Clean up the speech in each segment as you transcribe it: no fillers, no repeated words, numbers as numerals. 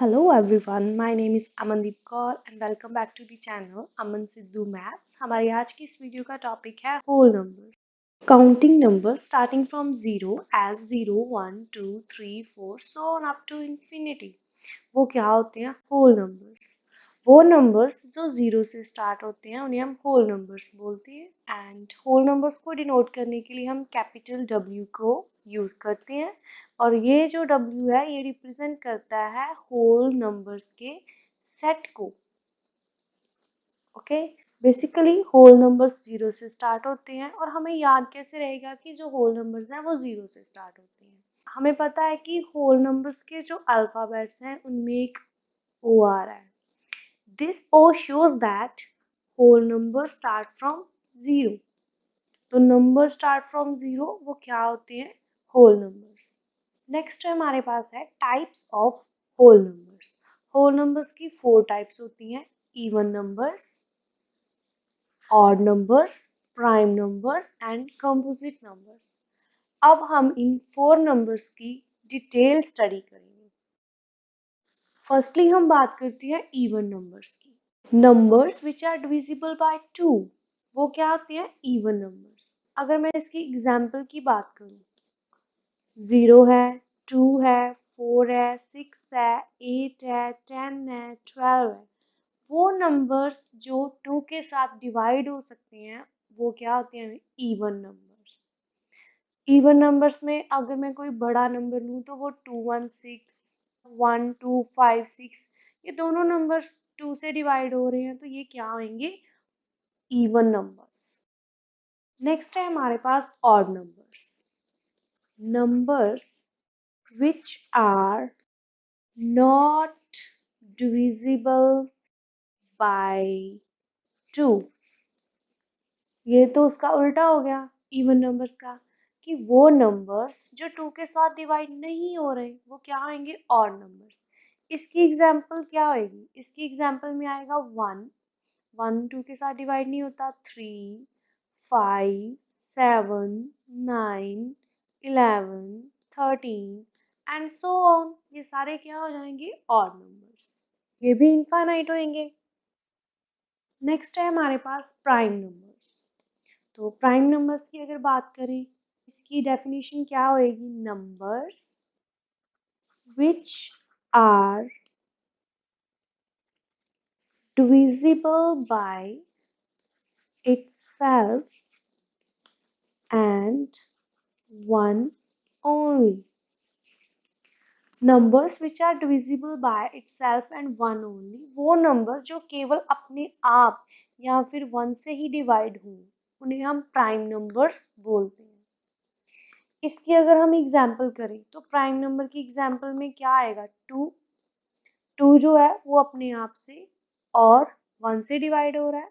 Hello everyone, my name is Amandeep Kaur and welcome back to the channel Aman Sidhu Maths। हमारी आज की इस video का topic है whole number. Counting number starting from 0 as 0, 1, 2, 3, 4 so on up to infinity। वो क्या होते हैं? Whole numbers. वो नंबर्स जो 0 से स्टार्ट होते हैं उन्हें हम होल नंबर्स बोलते हैं एंड होल नंबर्स को डिनोट करने के लिए हम कैपिटल W को यूज करते हैं और ये जो W है ये रिप्रेजेंट करता है होल नंबर्स के सेट को। ओके, बेसिकली होल नंबर्स 0 से स्टार्ट होते हैं और हमें याद कैसे रहेगा कि जो होल नंबर्स हैं वो 0 से स्टार्ट होते हैं। हमें पता है कि होल नंबर्स के जो अल्फाबेट्स हैं उनमें एक O आ रहा है। This O shows that whole numbers start from 0। तो नंबर स्टार्ट फ्रॉम 0 वो क्या होते हैं? Whole numbers. नेक्स्ट हमारे पास है types of whole numbers. Whole numbers की 4 टाइप्स होती हैं: even numbers, odd numbers, prime numbers and composite numbers. अब हम इन 4 नंबर्स की डिटेल स्टडी करेंगे। फर्स्टली हम बात करते हैं इवन नंबर्स की। Numbers which are divisible by 2 वो क्या होते हैं? Even numbers. अगर मैं इसकी एग्जाम्पल की बात करूं, 0 है, 2 है, 4 है, 6 है, 8 है, 10 है, 12 है, वो नंबर्स जो 2 के साथ डिवाइड हो सकते हैं वो क्या होते हैं? Even numbers. इवन नंबर्स में अगर मैं कोई बड़ा नंबर लूँ तो वो 216, 1256, ये दोनों नंबर्स 2 से डिवाइड हो रहे हैं तो ये क्या होंगे? Even numbers. नेक्स्ट है हमारे पास odd numbers. Numbers which are not divisible by 2। ये तो उसका उल्टा हो गया इवन नंबर्स का, कि वो नंबर्स जो 2 के साथ डिवाइड नहीं हो रहे वो क्या होंगे? Odd numbers. इसकी एग्जाम्पल क्या होगी? इसकी एग्जाम्पल में आएगा 1, 1 2 के साथ डिवाइड नहीं होता, 3, 5, 7, 9, 11, 13 एंड सो ऑन। ये सारे क्या हो जाएंगे? Odd numbers. ये भी इनफाइनाइट होंगे। नेक्स्ट है हमारे पास प्राइम नंबर्स। तो प्राइम नंबर्स की अगर बात करें, इसकी डेफिनेशन क्या होएगी? Numbers which are divisible by itself and one only। Numbers which are divisible by itself and one only, वो नंबर जो केवल अपने आप या फिर 1 से ही डिवाइड हों उन्हें हम प्राइम नंबर्स बोलते हैं। इसकी अगर हम एग्जाम्पल करें तो प्राइम नंबर की एग्जाम्पल में क्या आएगा? 2 जो है वो अपने आप से और 1 से डिवाइड हो रहा है।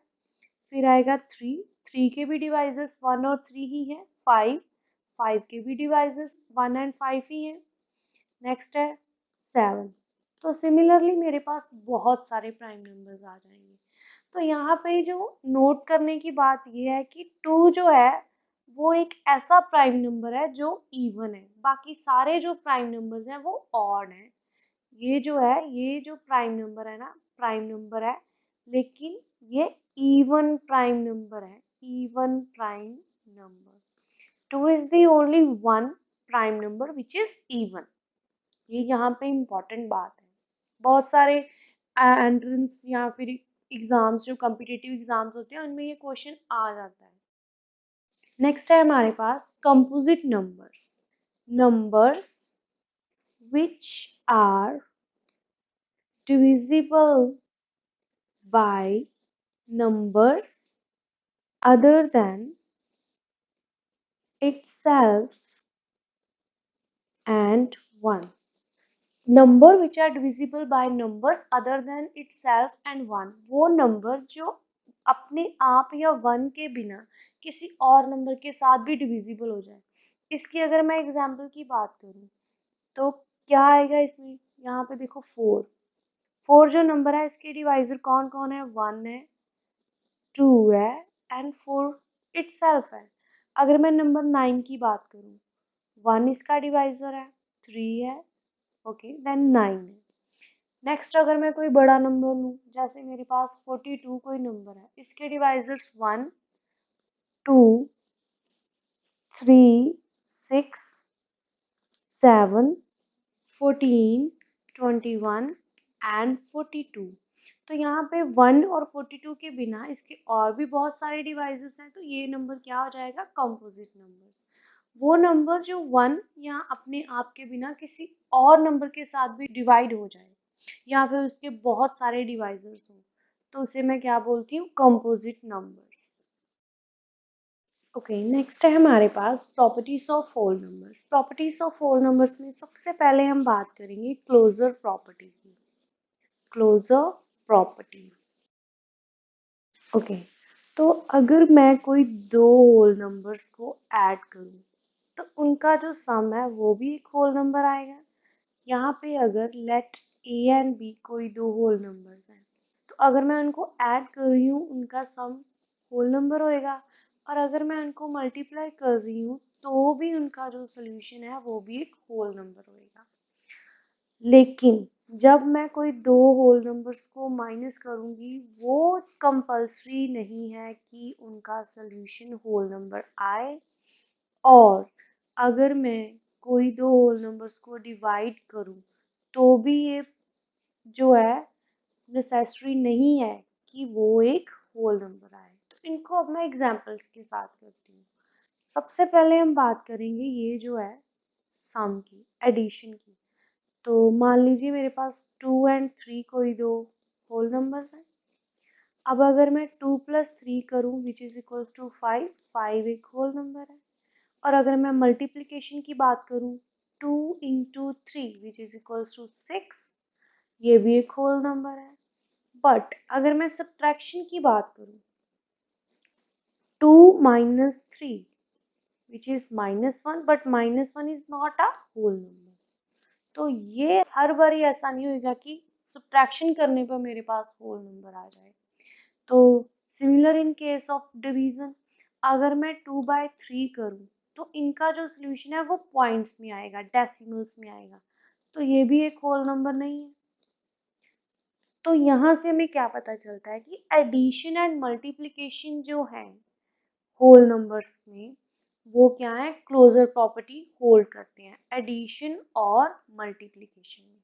फिर आएगा 3 के भी डिवाइजेस 1 और 3 ही हैं। 5 के भी डिवाइजेस 1 एंड 5 ही हैं। नेक्स्ट है 7। तो सिमिलरली मेरे पास बहुत सारे प्राइम नंबर्स आ जाएंगे। तो यहाँ पे जो नोट करने की बात ये है कि 2 जो है वो एक ऐसा प्राइम नंबर है जो इवन है, बाकी सारे जो प्राइम नंबर्स हैं वो ऑड हैं। ये जो है, ये जो प्राइम नंबर है ना, प्राइम नंबर है लेकिन ये इवन प्राइम नंबर है, even prime number. 2 is the only one prime number which is even। ये यहाँ पे इम्पोर्टेंट बात है। बहुत सारे एंट्रेंस या फिर एग्जाम्स, जो कॉम्पिटिटिव एग्जाम्स होते हैं उनमें ये क्वेश्चन आ जाता है। नेक्स्ट है हमारे पास composite numbers. Numbers which are divisible by numbers other than itself and 1। Number which are divisible by numbers other than itself and 1, वो नंबर जो अपने आप या 1 के बिना किसी और नंबर के साथ भी डिविजिबल हो जाए। इसकी अगर मैं एग्जांपल की बात करूं तो क्या आएगा इसमें? यहाँ पे देखो 4 जो नंबर है इसके डिवाइजर कौन कौन है? 1 है, 2 है एंड 4 इटसेल्फ है। अगर मैं नंबर 9 की बात करूं, 1 इसका डिवाइजर है, 3 है, ओके देन 9 है। नेक्स्ट अगर मैं कोई बड़ा नंबर लूँ, जैसे मेरे पास 42 कोई नंबर है, इसके डिवाइजर्स 1, 2, 3, 6, 7, 14, 21 एंड 42। तो यहाँ पे 1 और 42 के बिना इसके और भी बहुत सारे डिवाइसेस हैं, तो ये नंबर क्या हो जाएगा? Composite number. वो नंबर जो 1 या अपने आप के बिना किसी और नंबर के साथ भी डिवाइड हो जाए या फिर उसके बहुत सारे डिवाइजर्स हो, तो उसे मैं क्या बोलती हूँ? Composite number. ओके, नेक्स्ट है हमारे पास properties of whole numbers. Properties of whole numbers में सबसे पहले हम बात करेंगे क्लोजर प्रॉपर्टी की। Closure property. ओके, तो अगर मैं कोई दो होल नंबर्स को ऐड करूं तो उनका जो सम है वो भी एक होल नंबर आएगा। यहाँ पे अगर लेट ए एंड बी कोई दो होल नंबर्स हैं, तो अगर मैं उनको ऐड कर रही हूँ उनका सम होल नंबर होएगा, और अगर मैं उनको मल्टीप्लाई कर रही हूँ तो भी उनका जो सोल्यूशन है वो भी एक होल नंबर होएगा। लेकिन जब मैं कोई दो होल नंबर्स को माइनस करूँगी, वो कंपल्सरी नहीं है कि उनका सोल्यूशन होल नंबर आए। और अगर मैं कोई दो होल नंबर्स को डिवाइड करूँ तो भी ये जो है नेसेसरी नहीं है कि वो एक होल नंबर आए। तो इनको अब मैं एग्जांपल्स के साथ करती हूँ। सबसे पहले हम बात करेंगे ये जो है सम की, एडिशन की। तो मान लीजिए मेरे पास 2 एंड 3 कोई दो होल नंबर्स हैं। अब अगर मैं 2 प्लस 3 करूँ विच इज इक्वल्स टू 5, 5 एक होल नंबर है। और अगर मैं मल्टीप्लिकेशन की बात करूँ, 2 into 3 which is equals to 6, ये भी एक होल नंबर है। बट अगर मैं सब्ट्रैक्शन की बात करूँ, 2 minus 3 which is -1, but -1 is not a whole number। तो ये हर बार ऐसा नहीं होगा कि सब्ट्रैक्शन करने पर मेरे पास होल नंबर आ जाए। तो similar in case of division, अगर मैं 2/3 करूँ तो इनका जो सोल्यूशन है वो पॉइंट्स में आएगा, डेसिमल्स में आएगा, तो ये भी एक होल नंबर नहीं है। तो यहाँ से हमें क्या पता चलता है कि एडिशन एंड मल्टीप्लिकेशन जो है होल नंबर्स में, वो क्या है? क्लोजर प्रॉपर्टी होल्ड करते हैं एडिशन और मल्टीप्लिकेशन में।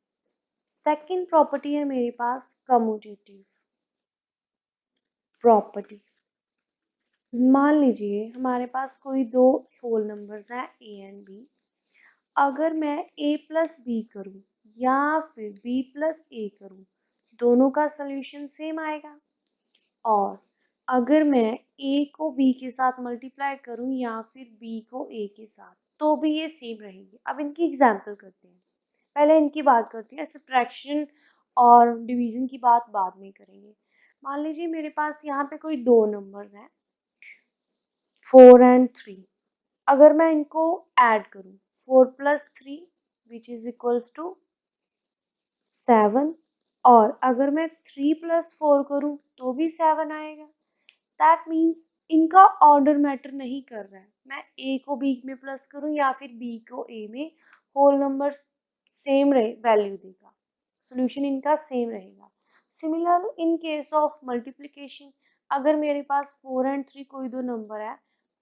सेकंड प्रॉपर्टी है मेरे पास कम्यूटेटिव प्रॉपर्टी। मान लीजिए हमारे पास कोई दो होल नंबर्स हैं ए एंड बी। अगर मैं a प्लस बी करूँ या फिर b प्लस ए करूँ, दोनों का सोल्यूशन सेम आएगा। और अगर मैं a को b के साथ मल्टीप्लाई करूं या फिर b को a के साथ, तो भी ये सेम रहेंगे। अब इनकी एग्जांपल करते हैं। पहले इनकी बात करते हैं, सब्ट्रैक्शन और डिवीजन की बात बाद में करेंगे। मान लीजिए मेरे पास यहाँ पे कोई दो नंबर्स हैं 4 एंड 3। अगर मैं इनको ऐड करूं, 4 plus 3 which is equals to 7, और अगर मैं 3 प्लस 4 करूं तो भी 7 आएगा। दैट मीन्स इनका ऑर्डर मैटर नहीं कर रहा है। मैं ए को बी में प्लस करूं या फिर बी को ए में, होल नंबर सेम रहे वैल्यू देगा, सोल्यूशन इनका सेम रहेगा। Similar in case of multiplication, अगर मेरे पास 4 एंड 3 कोई दो नंबर है,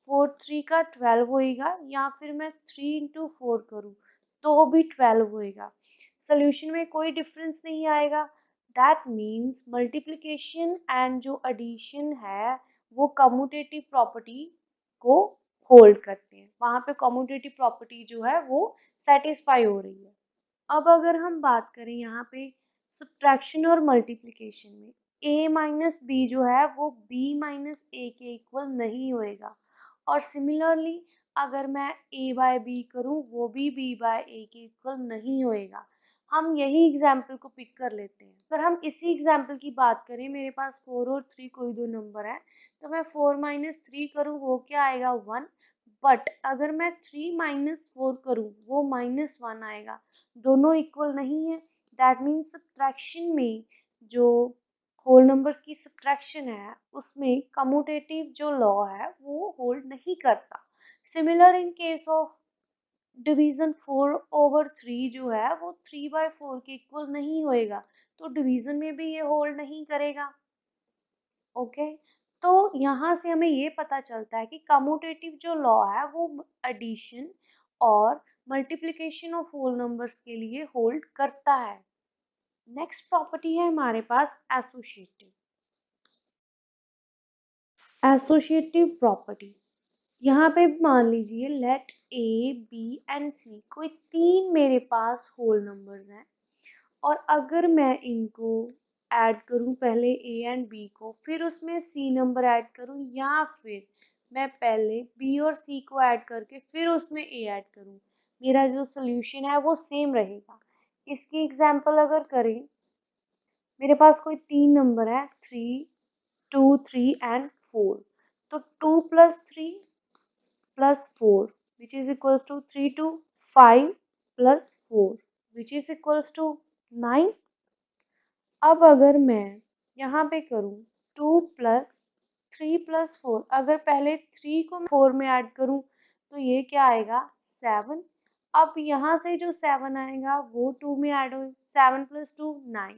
4 3 का 12 होएगा, या फिर मैं 3 इंटू 4 करूँ तो भी 12 होएगा, सोल्यूशन में कोई डिफरेंस नहीं आएगा। दैट मीन्स मल्टीप्लिकेशन एंड जो एडिशन है वो कम्यूटेटिव प्रॉपर्टी को होल्ड करते हैं, वहां पे कम्यूटेटिव प्रॉपर्टी जो है वो सेटिस्फाई हो रही है। अब अगर हम बात करें यहाँ पे सब्ट्रैक्शन और मल्टीप्लिकेशन में, a माइनस बी जो है वो b माइनस ए के इक्वल नहीं होएगा। और सिमिलरली अगर मैं a बाय b करूँ वो भी b बाय ए के इक्वल नहीं होएगा। हम यही एग्जाम्पल को पिक कर लेते हैं। अगर हम इसी एग्जाम्पल की बात करें, मेरे पास 4 और 3 कोई दो नंबर है, तो मैं 4 माइनस 3 करूँ वो क्या आएगा? 1। बट अगर मैं 3 माइनस 4 करूँ वो -1 आएगा, दोनों इक्वल नहीं है। दैट मीन्स सब्ट्रैक्शन में जो होल नंबर्स की सब्ट्रैक्शन है उसमें कम्यूटेटिव जो लॉ है वो होल्ड नहीं करता। Similar in case of division 4/3 जो है वो 3/4 के इक्वल नहीं होएगा। तो डिवीजन में भी ये होल्ड नहीं करेगा। ओके, तो यहाँ से हमें ये पता चलता है कि कम्यूटेटिव जो लॉ है वो एडिशन और मल्टीप्लिकेशन ऑफ होल नंबर्स के लिए होल्ड करता है। नेक्स्ट प्रॉपर्टी है हमारे पास एसोसिएटिव। एसोसिएटिव प्रॉपर्टी, यहाँ पे मान लीजिए लेट ए बी एंड सी कोई तीन मेरे पास होल नंबर्स हैं, और अगर मैं इनको ऐड करूं पहले ए एंड बी को, फिर उसमें सी नंबर ऐड करूं, या फिर मैं पहले बी और सी को ऐड करके फिर उसमें ए ऐड करूं, मेरा जो सोल्यूशन है वो सेम रहेगा। इसकी एग्जांपल अगर करें, मेरे पास कोई तीन नंबर है 3, 2, 3 एंड 4, तो 2 plus 3 plus 4 which is equals to 3 to 5 plus 4 which is equals to 9। अब अगर मैं यहाँ पे करूँ 2 प्लस 3 प्लस 4, अगर पहले 3 को 4 में ऐड करूँ तो ये क्या आएगा 7। अब यहाँ से जो 7 आएगा वो 2 में ऐड हो, 7 प्लस 2 9,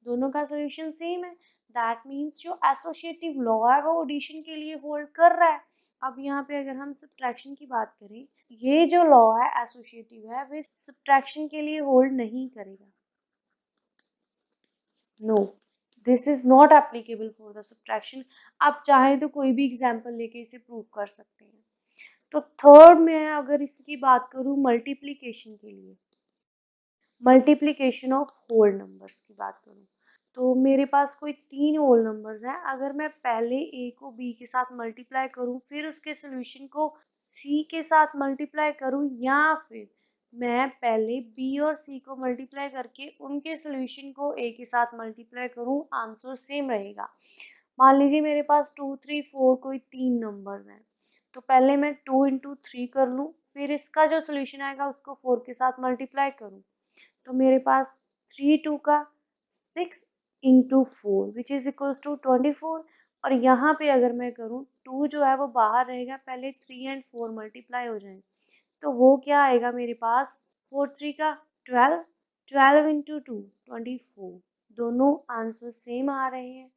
दोनों का सोल्यूशन सेम है। दैट मीन्स जो एसोसिएटिव लॉ है वो एडिशन के लिए होल्ड कर रहा है। अब यहाँ पे अगर हम सब्ट्रैक्शन की बात करें, ये जो लॉ है एसोसिएटिव है वो सब्ट्रैक्शन के लिए होल्ड नहीं करेगा। No, this is not applicable for the subtraction. आप चाहें तो कोई भी एग्जांपल लेके इसे प्रूव कर सकते हैं। तो थर्ड में अगर इसकी बात करूं मल्टीप्लिकेशन के लिए, मल्टीप्लिकेशन ऑफ होल नंबर्स की बात करूं, तो मेरे पास कोई तीन होल नंबर्स हैं, अगर मैं पहले ए को बी के साथ मल्टीप्लाई करूं, फिर उसके सोल्यूशन को सी के साथ मल्टीप्लाई करूं, या फिर मैं पहले बी और सी को मल्टीप्लाई करके उनके सोल्यूशन को ए के साथ मल्टीप्लाई करूं, आंसर सेम रहेगा। मान लीजिए मेरे पास 2, 3, 4 कोई तीन नंबर्स हैं, तो पहले मैं 2 इंटू 3 कर लूँ, फिर इसका जो सोल्यूशन आएगा उसको 4 के साथ मल्टीप्लाई करूँ, तो मेरे पास 3 2 का 6 into 4 which is equals to 24। और यहाँ पे अगर मैं करूँ 2 जो है वो बाहर रहेगा, पहले 3 एंड 4 मल्टीप्लाई हो जाए, तो वो क्या आएगा मेरे पास 4 3 का 12, 12 इंटू 2 24, दोनों आंसर सेम आ रहे हैं।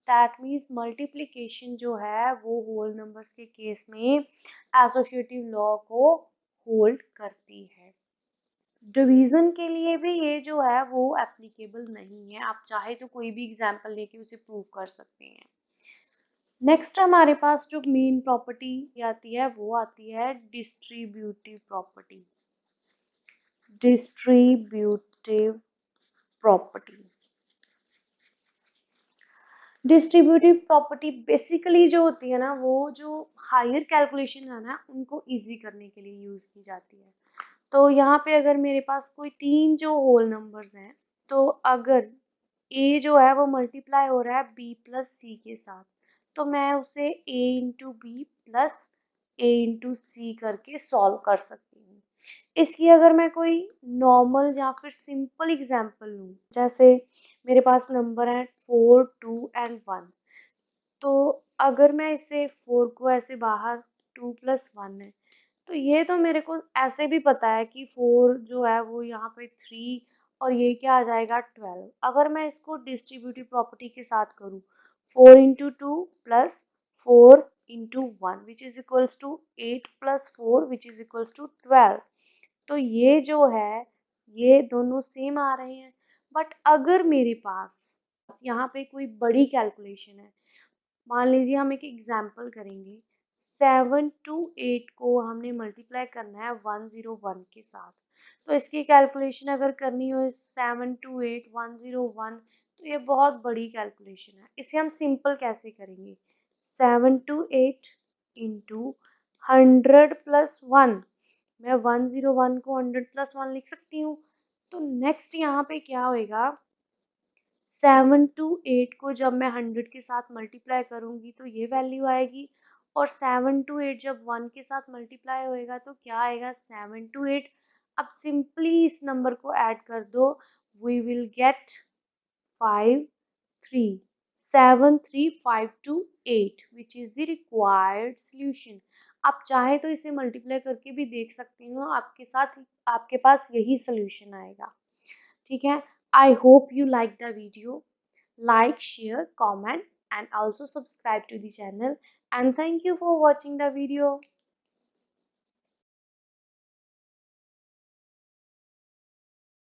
दैट मीन्स मल्टीप्लिकेशन जो है वो होल नंबर्स के केस में एसोसिएटिव लॉ को होल्ड करती है। डिवीजन के लिए भी ये जो है वो एप्लीकेबल नहीं है, आप चाहे तो कोई भी एग्जांपल लेके उसे प्रूव कर सकते हैं। नेक्स्ट हमारे पास जो मेन प्रॉपर्टी आती है वो आती है distributive property. Distributive property, distributive property basically जो होती है ना, वो जो हायर कैलकुलेशन है ना उनको इजी करने के लिए यूज की जाती है। तो यहाँ पे अगर मेरे पास कोई तीन जो होल नंबर्स हैं, तो अगर a जो है वो मल्टीप्लाई हो रहा है b प्लस सी के साथ, तो मैं उसे a into B plus a into C करके सॉल्व कर सकती हूँ। इसकी अगर मैं कोई नॉर्मल या फिर सिंपल एग्जांपल लूँ, जैसे मेरे पास नंबर है 4, 2 एंड 1, तो अगर मैं इसे 4 को ऐसे बाहर 2 प्लस 1 है, तो ये तो मेरे को ऐसे भी पता है कि 4 जो है वो यहाँ पे 3 और ये क्या आ जाएगा 12। अगर मैं इसको डिस्ट्रीब्यूटिव प्रॉपर्टी के साथ करूँ 4 into 2 plus 4 into 1 which is equals to 8 plus 4 which is equals to 12, तो ये जो है ये दोनों सेम आ रहे हैं। बट अगर मेरे पास यहाँ पे कोई बड़ी कैलकुलेशन है, मान लीजिए हम एक एग्जाम्पल करेंगे, 7 टू 8 को हमने मल्टीप्लाई करना है 101 के साथ, तो इसकी कैलकुलेशन अगर करनी हो 7 टू 8 101, तो ये बहुत बड़ी कैलकुलेशन है। इसे हम सिंपल कैसे करेंगे, 7 टू 8 इंटू 100 प्लस 1, मैं 101 को 100 प्लस 1 लिख सकती हूँ। तो नेक्स्ट यहाँ पे क्या होएगा, 7 टू 8 को जब मैं 100 के साथ मल्टीप्लाई करूंगी तो ये वैल्यू आएगी, और 7 टू 8 जब 1 के साथ मल्टीप्लाई होएगा तो क्या आएगा 7 टू 8। अब सिंपली इस नंबर को ऐड कर दो, we will get 5 3 7 3 5 two 8 which is the required solution. आप चाहे तो इसे मल्टीप्लाई करके भी देख सकती हो, आपके साथ आपके पास यही सोल्यूशन आएगा। ठीक है, I hope you liked the video. Like, share, comment, and also subscribe to the channel. And thank you for watching the video.